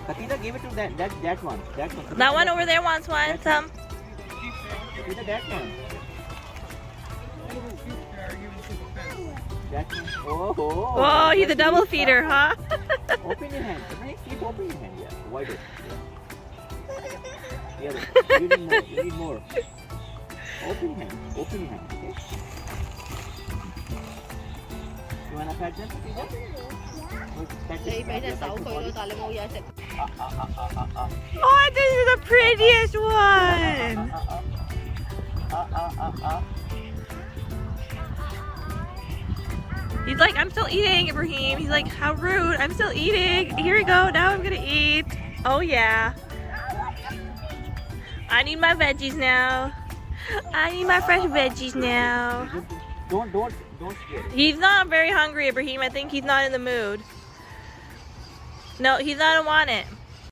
Katita, give it to that one. That one. That one over there wants one. Some. Katita, that one. That one. Oh, Whoa, he's a double feeder, huh? Open your hand. Okay, keep opening your hand. Yeah, wide open. Yeah. Yeah, you need more. You need more. Open your hand. Open your hand. Okay. You wanna pet them? Lấy mấy隻手佢咯，但係你冇嘢食。Oh, this is the prettiest one. He's like, I'm still eating, Ibrahim. He's like, how rude. I'm still eating. Here we go. Now I'm gonna eat. Oh yeah. I need my veggies now. I need my fresh veggies now. Don't scare him. He's not very hungry, Ibrahim. I think he's not in the mood. No, he's not want it.